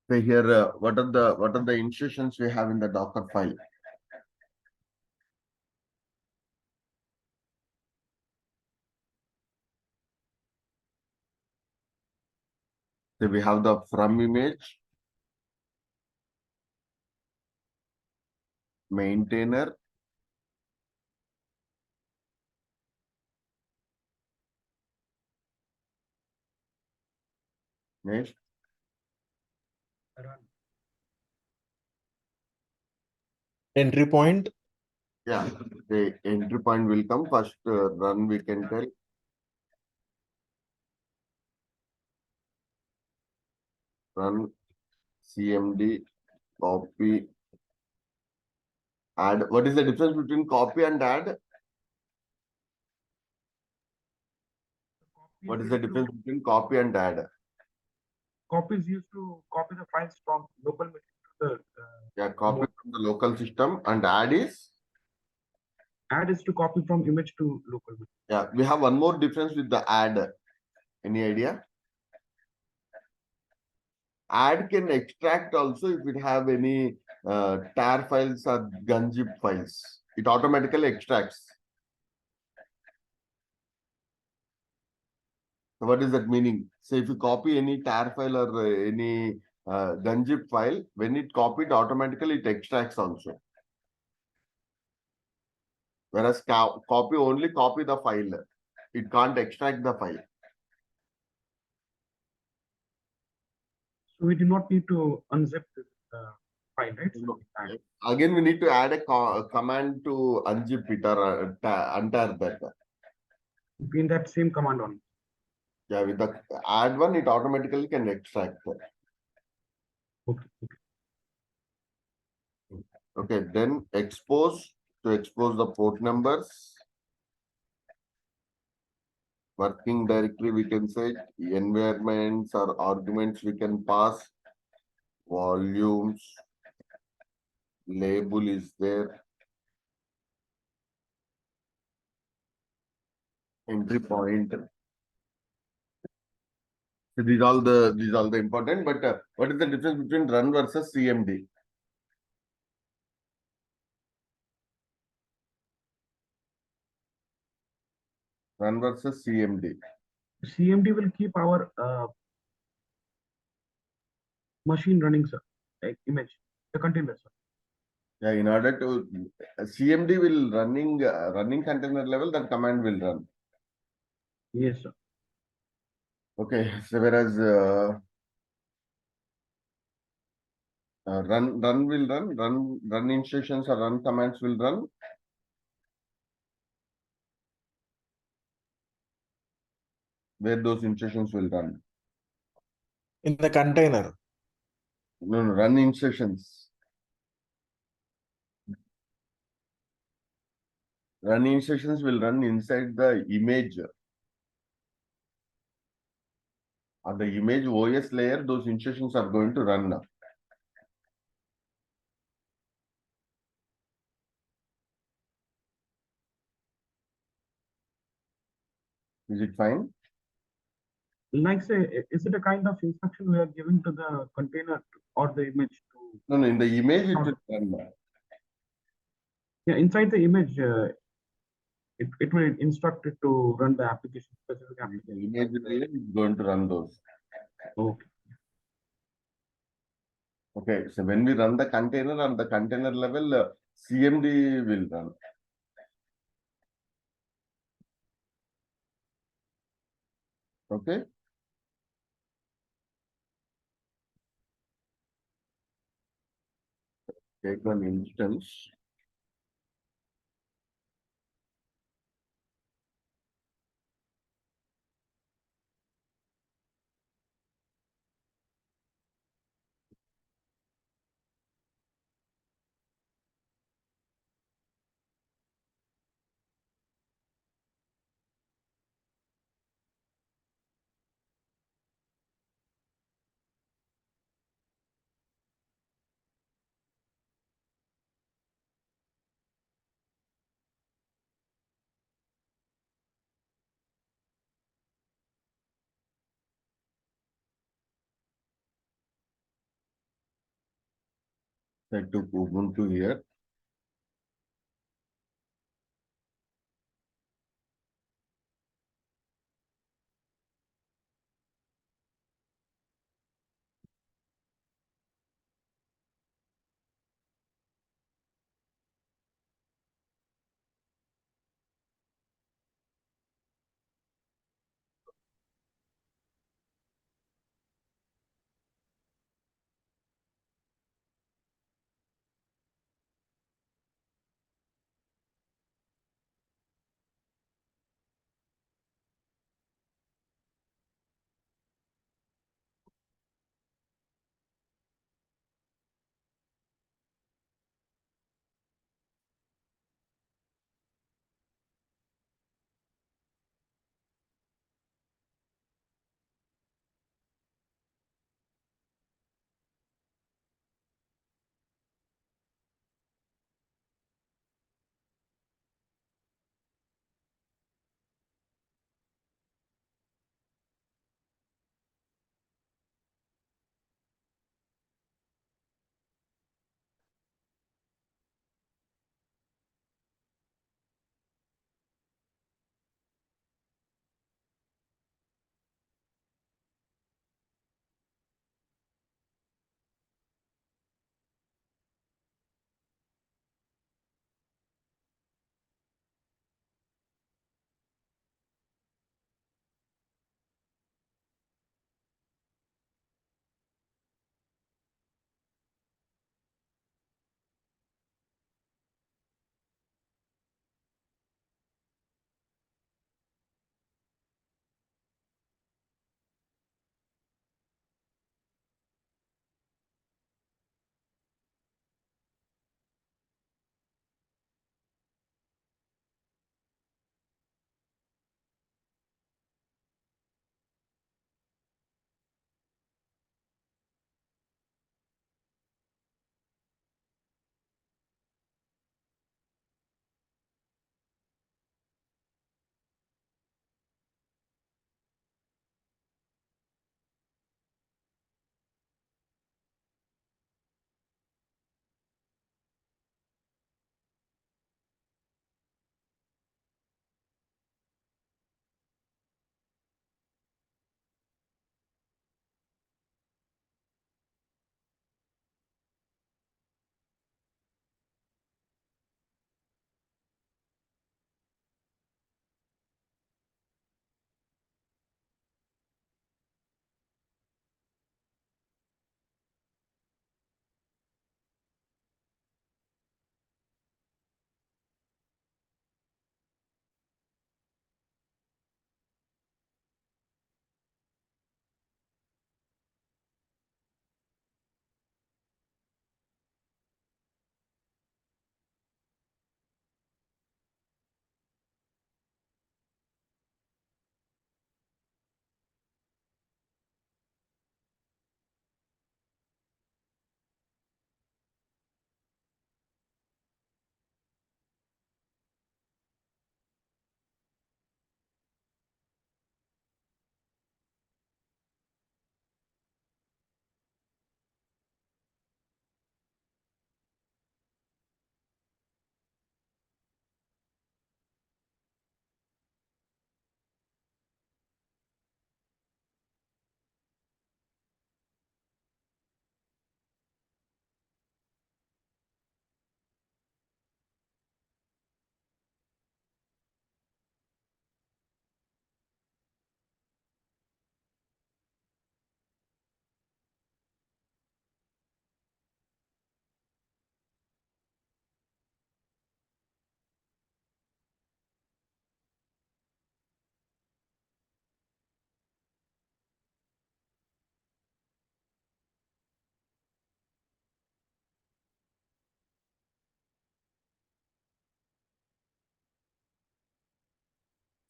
So here, what are the instructions we have in the Docker file? So we have the from image, maintainer, next, Entry point. yeah, the entry point will come first. Run we can tell. Run cmd copy add. What is the difference between copy and add? What is the difference between copy and add? Copy is used to copy the files from local machine to the Yeah, copy from the local system, and add is, add is to copy from image to local machine. yeah, we have one more difference with the add. Any idea? Add can extract also if it have any tar files or gunzip files. It automatically extracts. So what is that meaning? So if you copy any tar file or any gunzip file, when it copied, automatically it extracts also. Whereas copy only copy the file. It can't extract the file. So we do not need to unzip this file, right? No. Again, we need to add a command to unzip it or untar that. In that same command only. Yeah, with the add one, it automatically can extract. Okay. Okay, then expose to expose the port numbers. Working directory, we can say environments or arguments we can pass. Volumes, label is there. Entry point. So these all the important. But what is the difference between run versus CMD? Run versus CMD. CMD will keep our machine running, sir, like image, the container, sir. Yeah, in order to CMD will running container level, that command will run. Yes, sir. Okay, so whereas run will run instructions or run commands will run. Where those instructions will run. In the container. No, run instructions. Run instructions will run inside the image. On the image OS layer, those instructions are going to run now. Is it fine? Like say, is it a kind of instruction we are giving to the container or the image to? No, in the image it will run now. Yeah, inside the image, it will instruct it to run the application, specific application. The image layer is going to run those. Okay. Okay, so when we run the container on the container level, CMD will run. Okay. Take one instance. I took Ubuntu here.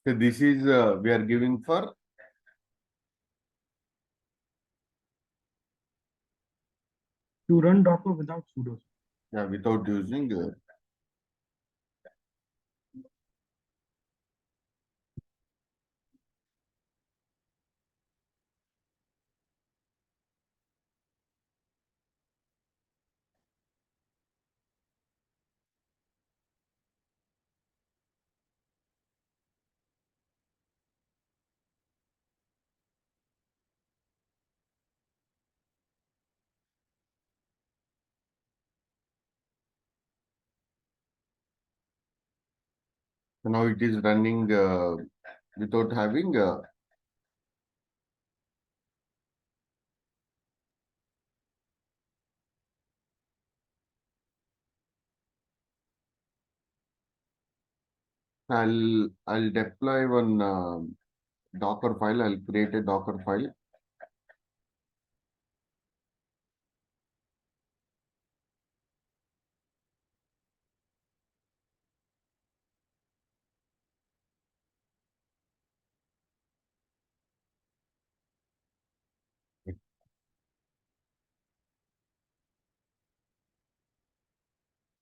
So this is we are giving for To run Docker without sudo. without using So now it is running without having I'll deploy one Docker file. I'll create a Docker file.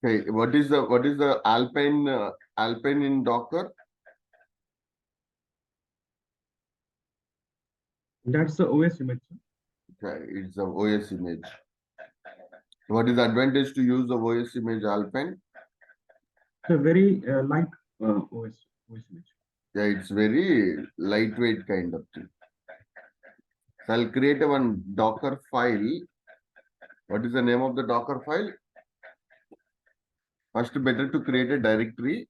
Okay, what is the Alpine in Docker? That's the OS image, sir. Okay, it's the OS image. What is the advantage to use the OS image Alpine? It's a very light OS image. Yeah, it's very lightweight kind of thing. So I'll create a one Docker file. What is the name of the Docker file? First, better to create a directory.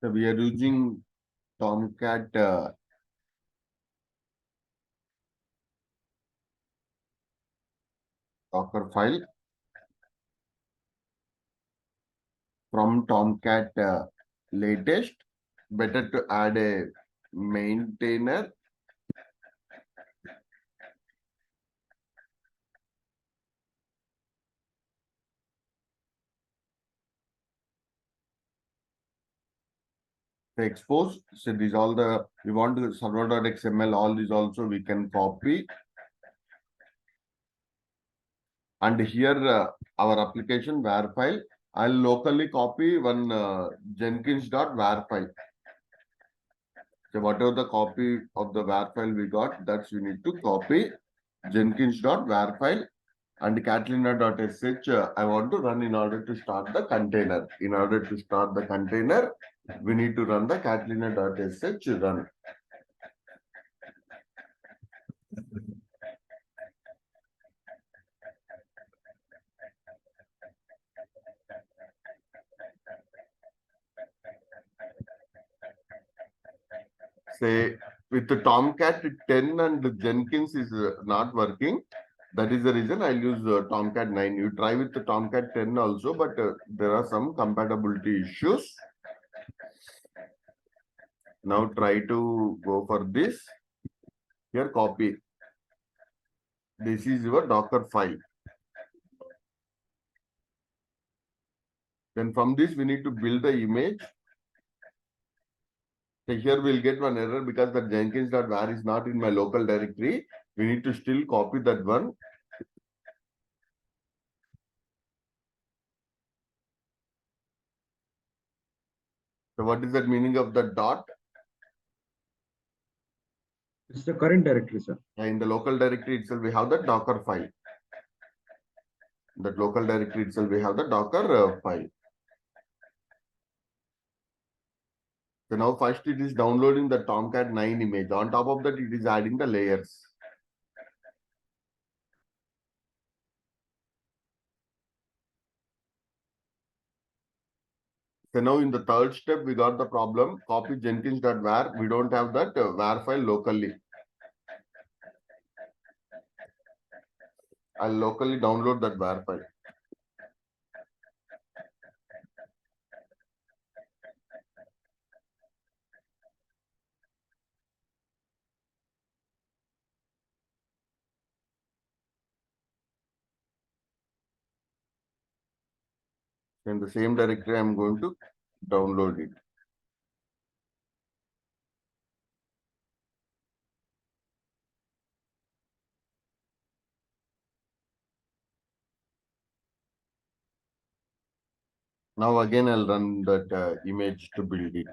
So we are using Tomcat Docker file from Tomcat latest. Better to add a maintainer. The expose. So these all the we want to server.xml. All these also we can copy. And here our application var file. I'll locally copy one Jenkins.var file. So whatever the copy of the var file we got, that's we need to copy Jenkins.var file and Catalina.sh. I want to run in order to start the container. In order to start the container, we need to run the Catalina.sh run. Say with the Tomcat 10 and Jenkins is not working. That is the reason I'll use Tomcat 9. You try with the Tomcat 10 also, but there are some compatibility issues. Now try to go for this. Here copy. This is your Docker file. Then from this we need to build the image. So here we'll get one error because the Jenkins.var is not in my local directory. We need to still copy that one. So what is the meaning of the dot? It's the current directory, sir. In the local directory itself, we have the Docker file. That local directory itself, we have the Docker file. So now first it is downloading the Tomcat 9 image. On top of that, it is adding the layers. So now in the third step, we got the problem. Copy Jenkins.var. We don't have that var file locally. I'll locally download that var file. In the same directory, I'm going to download it. Now again, I'll run that image to build it.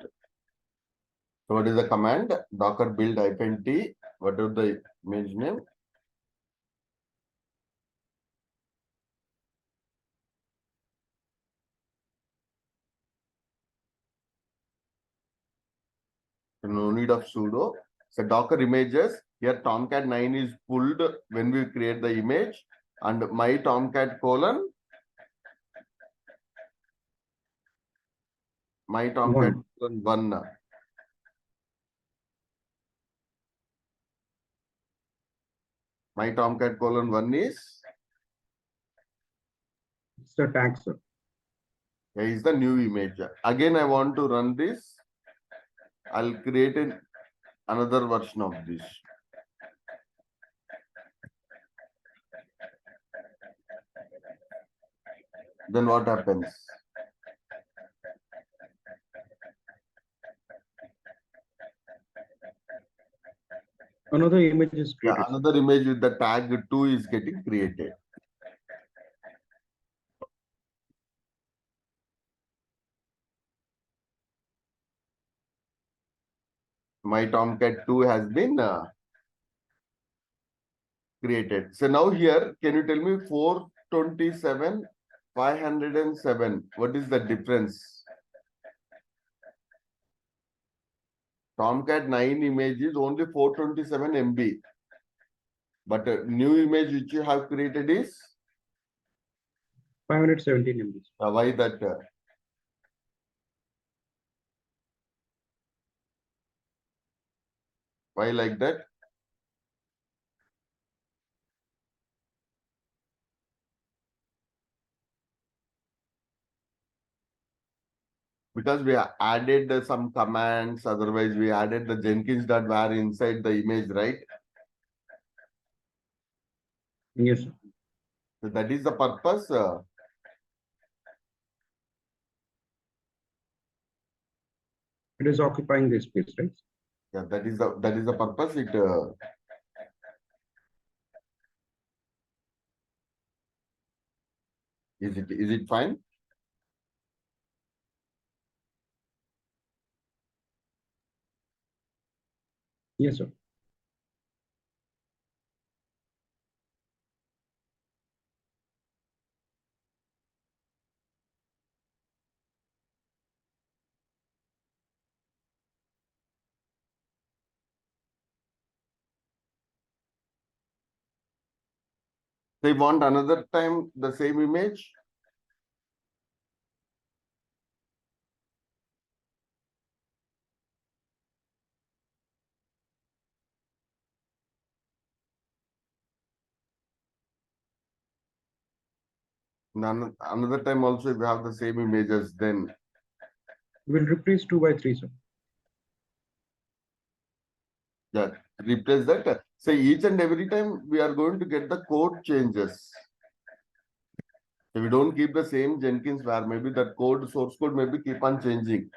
So what is the command? Docker build -t. What is the image name? So no need of sudo. So Docker images. Here Tomcat 9 is pulled when we create the image, and my Tomcat colon my Tomcat colon 1. My Tomcat colon 1 is It's the tag, sir. here is the new image. Again, I want to run this. I'll create another version of this. Then what happens? Another image is Yeah, created. another image with the tag 2 is getting created. My Tomcat 2 has been created. So now here, can you tell me 427, 507? What is the difference? Tomcat 9 image is only 427 MB. But new image which you have created is 517 MB. why that? Why like that? Because we added some commands, otherwise we added the Jenkins.var inside the image, right? Yes, sir. So that is the purpose. It is occupying this space, right? Yeah, that is the purpose. Is it fine? Yes, sir. They want another time the same image. Another time also we have the same images, then We'll replace 2 by 3, sir. yeah, replace that. Say each and every time we are going to get the code changes. If we don't keep the same Jenkins where maybe that code, source code maybe keep on changing.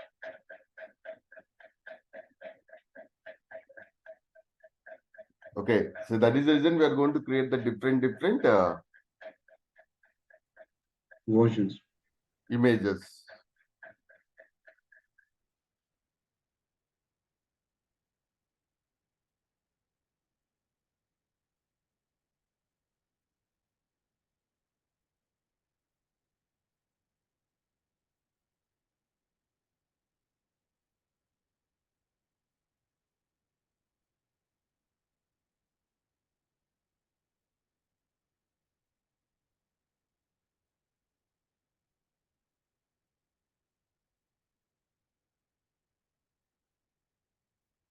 Okay, so that is the reason we are going to create the different Versions. images.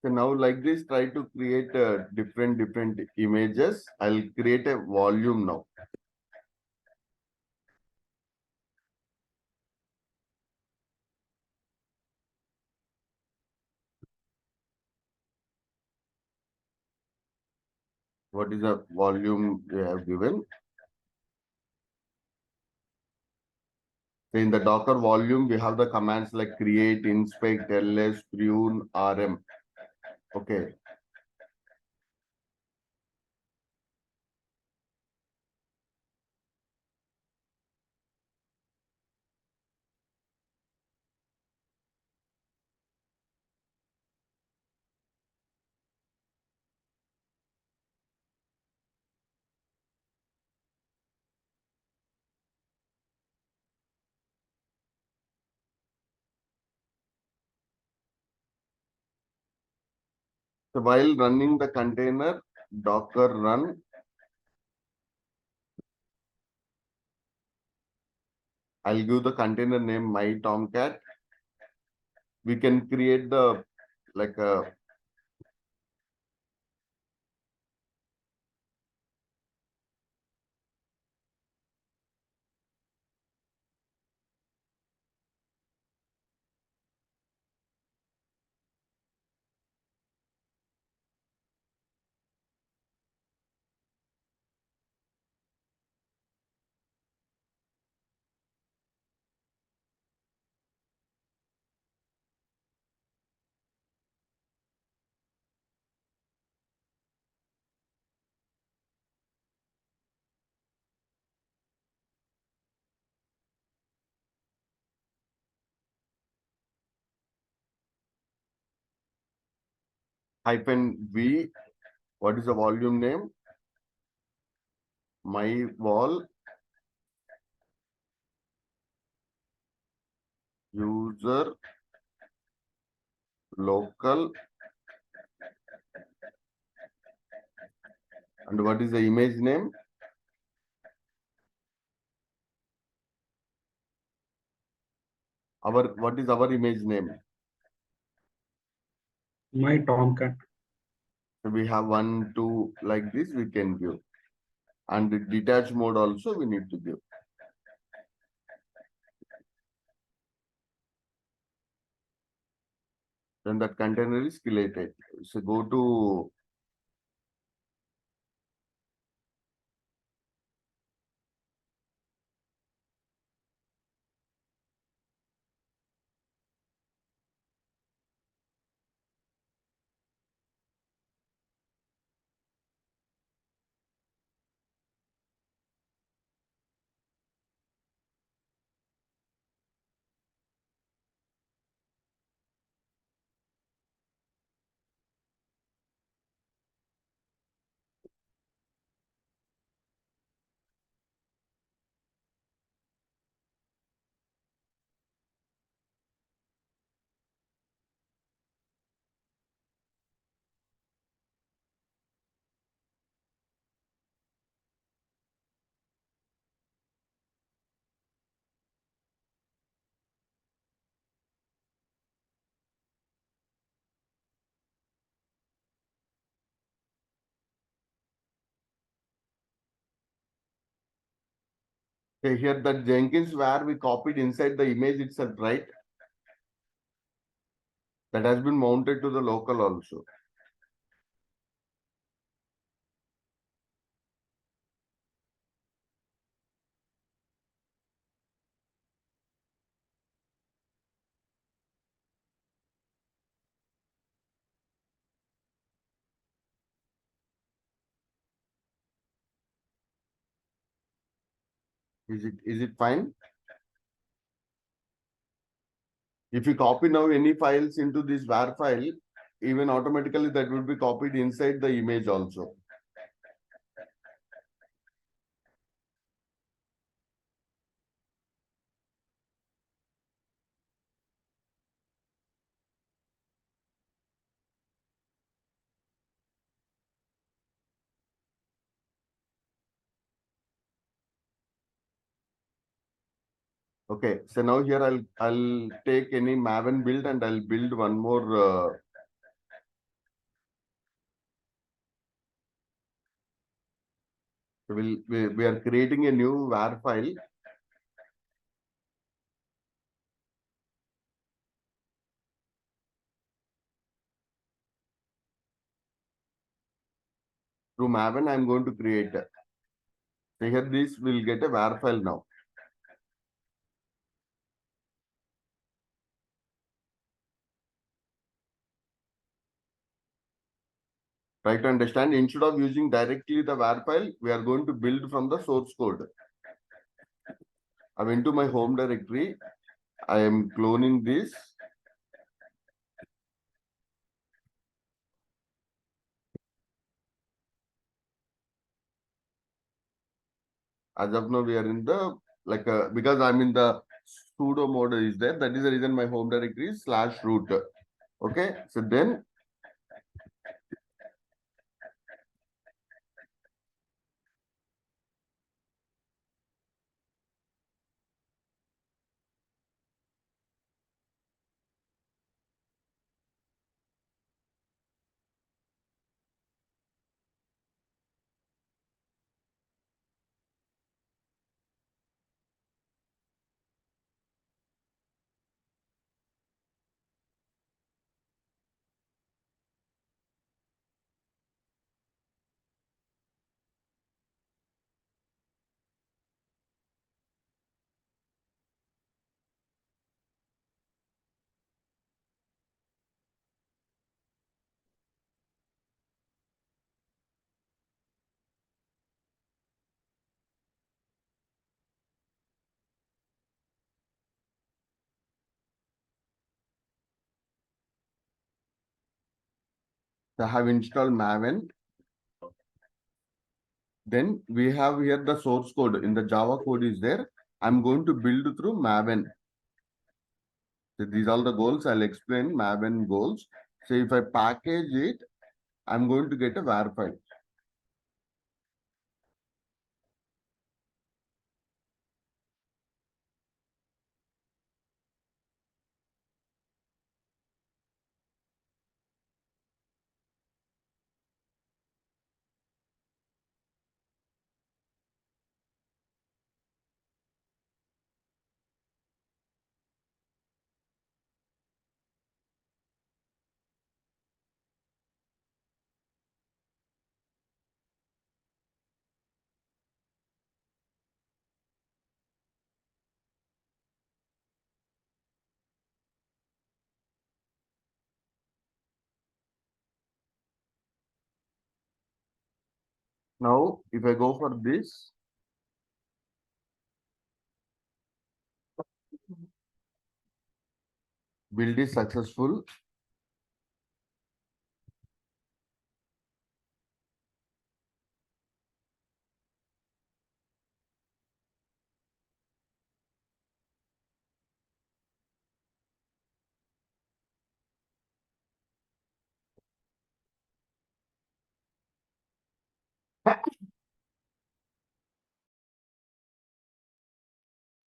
So now like this, try to create different images. I'll create a volume now. What is the volume we have given? So in the Docker volume, we have the commands like create, inspect, ls, prune, rm. Okay. So while running the container, Docker run. I'll give the container name my Tomcat. We can create the like a -v. What is the volume name? My wall user local. And what is the image name? What is our image name? My Tomcat. So we have 1, 2 like this we can give. And the detach mode also we need to give. Then that container is created. So go to okay, here that Jenkins where we copied inside the image itself, right? That has been mounted to the local also. Is it fine? If you copy now any files into this var file, even automatically that will be copied inside the image also. Okay, so now here I'll take any Maven build and I'll build one more. We are creating a new var file. Through Maven, I'm going to create. So here this will get a var file now. Try to understand, instead of using directly the var file, we are going to build from the source code. I went to my home directory. I am cloning this. As of now, we are in the, because I'm in the sudo mode is there. That is the reason my home directory is /root. Okay. So then I have installed Maven. Then we have here the source code in the Java code is there. I'm going to build through Maven. So these are the goals. I'll explain Maven goals. So if I package it, I'm going to get a var file. Now, if I go for this, build is successful.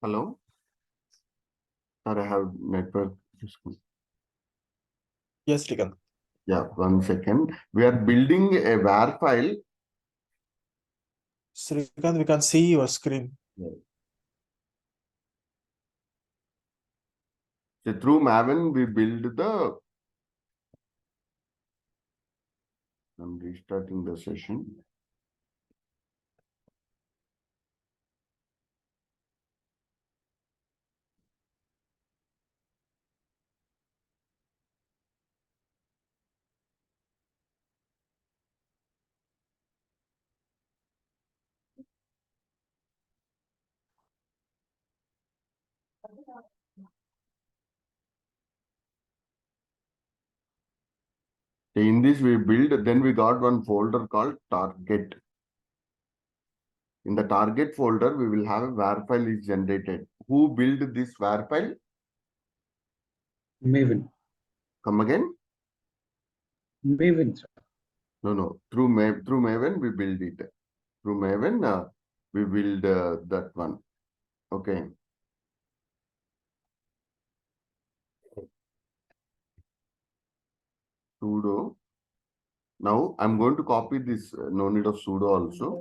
Hello. Sorry, I have network. Yes, Srikanth. Yeah, 1 second. We are building a var file. Srikanth, we can see your screen. So through Maven, we build the. I'm restarting the session. In this we build, then we got one folder called target. In the target folder, we will have a var file is generated. Who built this var file? Maven. Come again? Maven, sir. No. Through Maven, we build it. Through Maven, we build that one. Okay. Sudo. Now I'm going to copy this. No need of sudo also.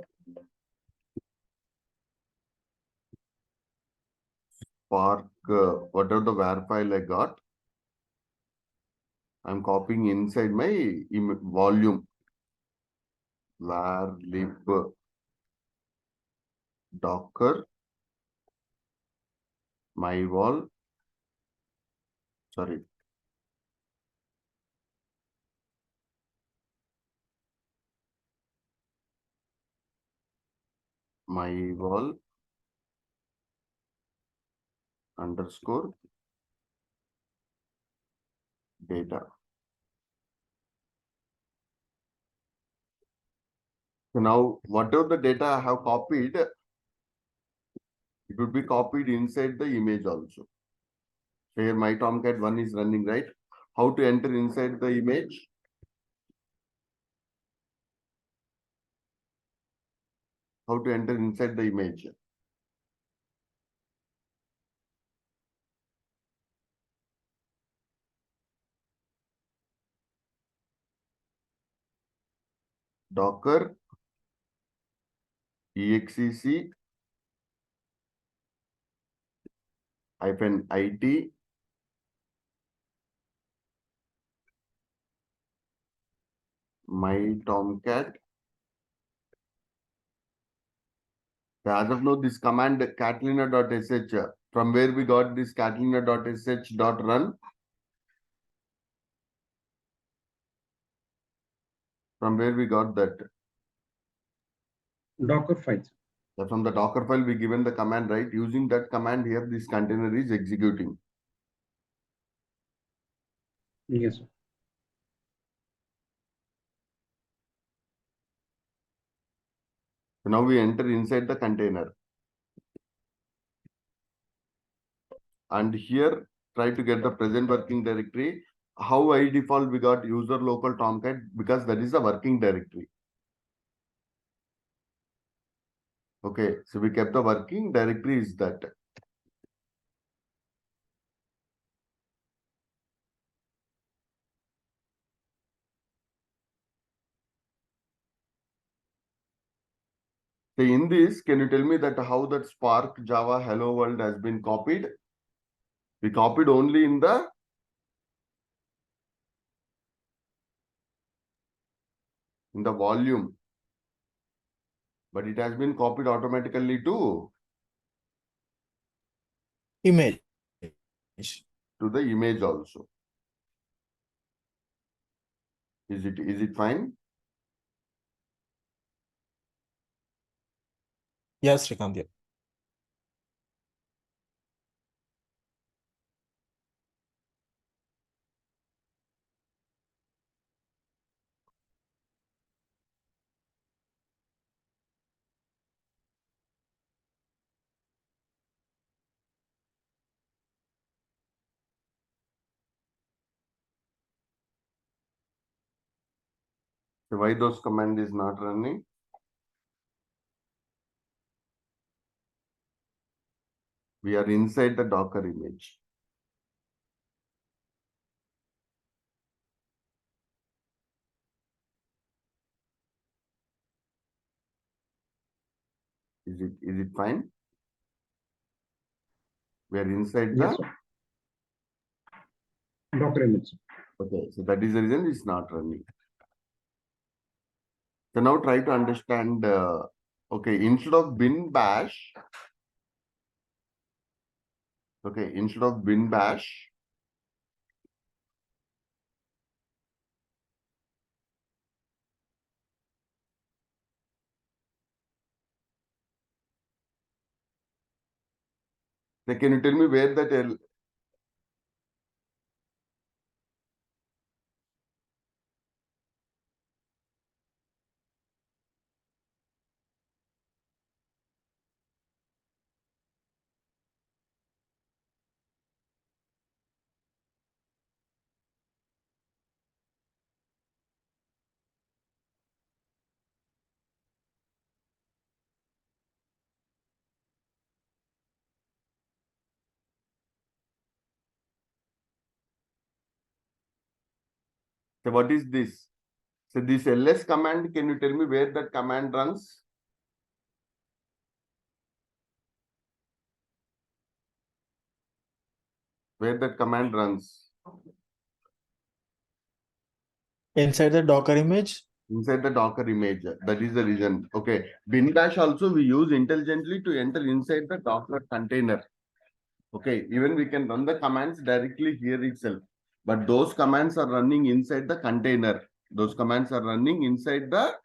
Spark, whatever the var file I got, I'm copying inside my volume. Var lib docker my wall underscore data. So now whatever the data I have copied, it would be copied inside the image also. So here my Tomcat 1 is running, right? How to enter inside the image? How to enter inside the image? Docker exec -it my Tomcat. As of now, this command catalina.sh, from where we got this catalina.sh.run, from where we got that. Dockerfiles. From the Dockerfile, we given the command, right? Using that command here, this container is executing. Yes, sir. So now we enter inside the container. And here, try to get the present working directory. How by default we got user local tomcat, because that is a working directory. Okay, so we kept the working directory is that. So in this, can you tell me that how that Spark Java Hello World has been copied? We copied only in the volume, but it has been copied automatically to Image. the image also. Is it fine? Yes, Srikanth. Yeah. So why those command is not running? We are inside the Docker image. Is it fine? We are inside Yes, the sir. Docker image. okay, so that is the reason it's not running. So now try to understand. Okay, instead of bin bash, okay, instead of bin bash, then can you tell me where that so what is this? So this ls command, can you tell me where that command runs? Where that command runs? Inside the Docker image. Inside the Docker image. That is the reason. Okay. Bin bash also we use intelligently to enter inside the Docker container. Okay. Even we can run the commands directly here itself. But those commands are running inside the container. Those commands are running inside the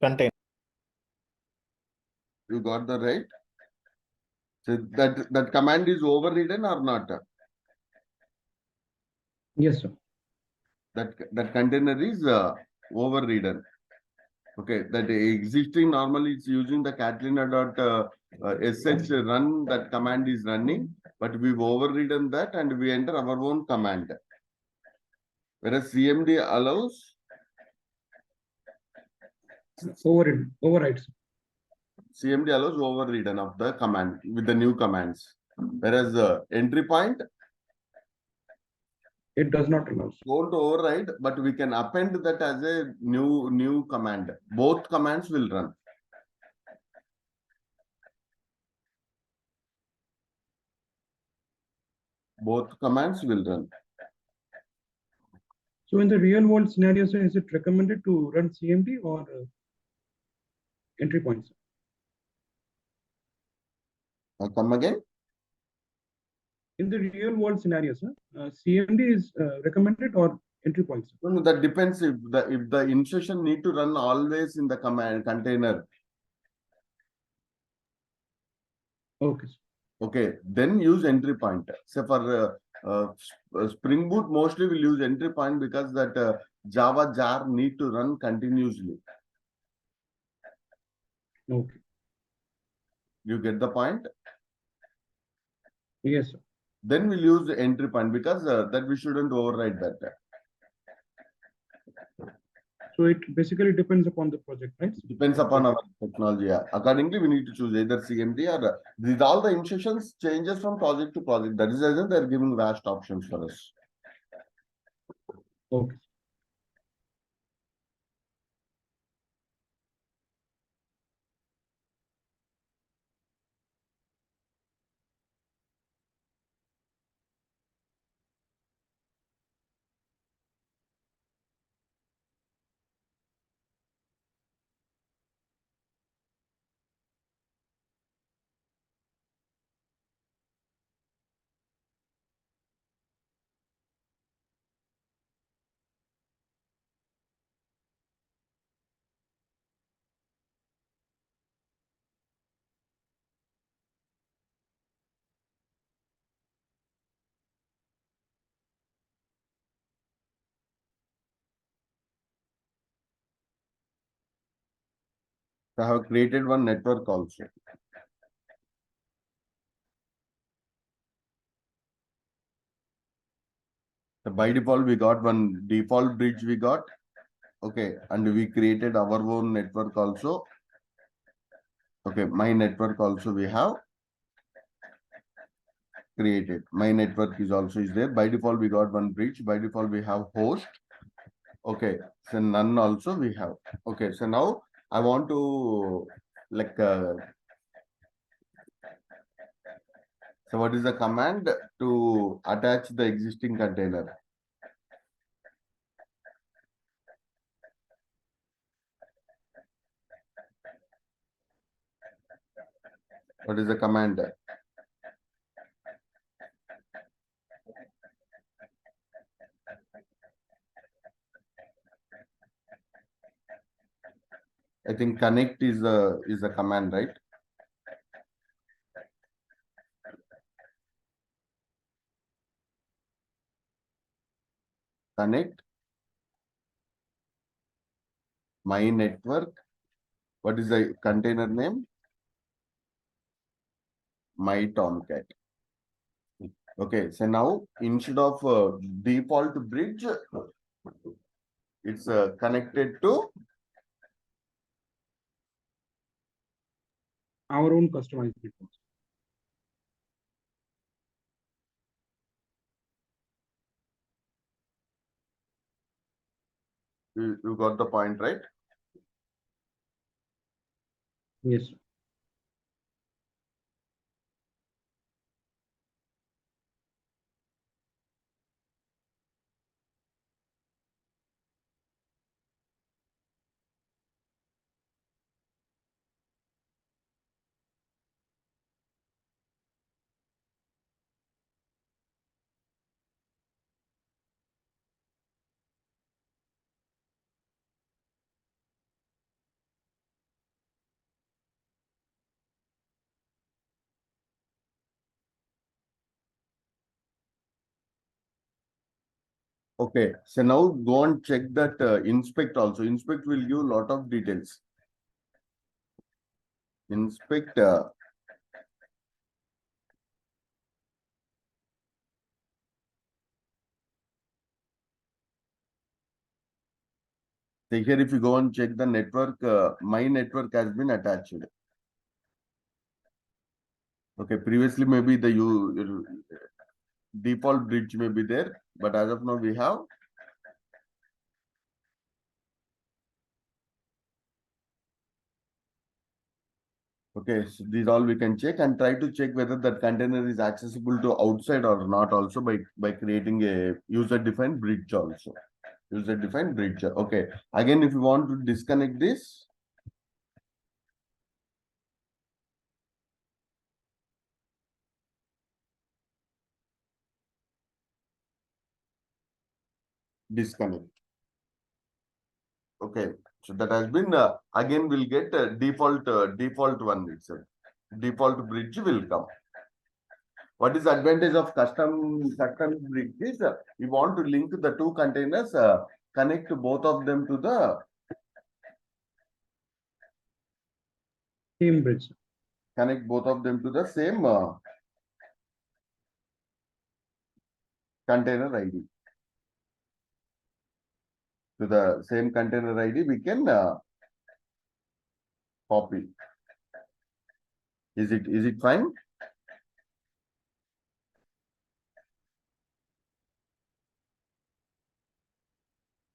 Container. You got the right? So that command is overridden or not? Yes, sir. That container is overridden. Okay, that existing normally it's using the Catalina sh run, that command is running, but we've overridden that and we enter our own command. Whereas CMD allows Overrides. CMD allows overridden of the command with the new commands. Whereas entry point It does not allow. won't override, but we can append that as a new command. Both commands will run. Both commands will run. So in the real world scenario, sir, is it recommended to run CMD or entry points? Come again? In the real world scenario, sir, CMD is recommended or entry points? No, that depends if the insertion need to run always in the command container. Okay. Okay, then use entry point. So for Spring Boot, mostly we'll use entry point because that Java jar need to run continuously. Okay. You get the point? Yes, sir. Then we'll use the entry point because that we shouldn't override that. So it basically depends upon the project, right? Depends upon our technology. Yeah. Accordingly, we need to choose either CMD or these all the instructions changes from project to project. That is the reason they're giving vast options for us. Okay. I have created one network also. So by default, we got one default bridge we got. Okay. And we created our own network also. Okay. My network also we have created. My network is also is there. By default, we got one bridge. By default, we have host. Okay. So none also we have. Okay. So now I want to like so what is the command to attach the existing container? What is the command? I think connect is a command, right? Connect my network. What is the container name? My Tomcat. Okay, so now instead of default bridge, it's connected to Our own customized reports. you got the point, right? Yes. Okay, so now go and check that inspect also. Inspect will give a lot of details. Inspect so here if you go and check the network, my network has been attached. Okay, previously maybe the default bridge may be there, but as of now we have. Okay, so these all we can check and try to check whether that container is accessible to outside or not also by creating a user-defined bridge also. User-defined bridge. Okay, again if you want to disconnect this, disconnect. Okay, so that has been again we'll get default one itself. Default bridge will come. What is the advantage of custom bridge is you want to link the two containers, connect both of them to the Same bridge. Connect both of them to the same container ID. To the same container ID, we can copy. Is it fine?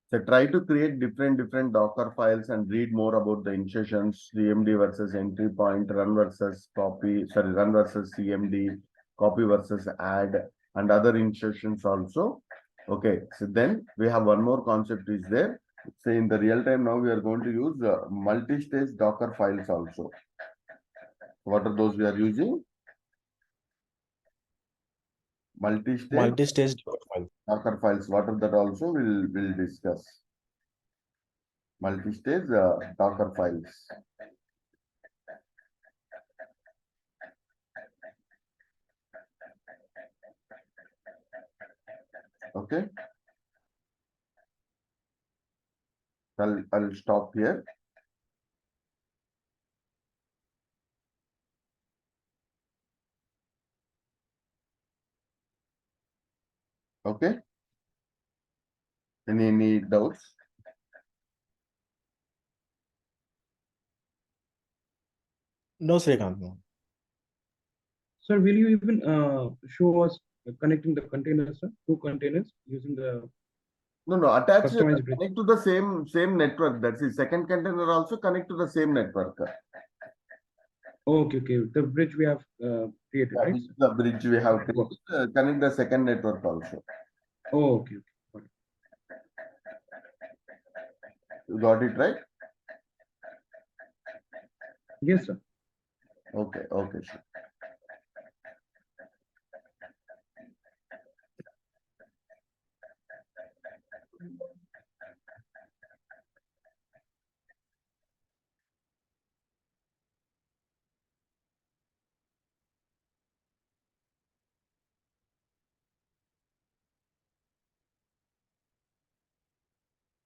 So try to create different Docker files and read more about the insertions, CMD versus entry point, run versus run versus CMD, copy versus add, and other insertions also. Okay, so then we have one more concept is there. Say in the real time now we are going to use multi-stage Docker files also. What are those we are using? Multi-stage Dockerfile. Docker files. What are that also? We'll discuss. Multi-stage Docker files. Okay. I'll stop here. Okay. Any doubts? No, Srikanth. No. Sir, will you even show us connecting the containers, sir? Two containers using the No. Attach customized bridge. connect to the same network. That's the second container also connect to the same network. Okay. The bridge we have created, Yeah, right? this is the bridge we have It works. created. Connect the second network also. Okay. Got it. You got it right? Yes, sir. Okay, sure.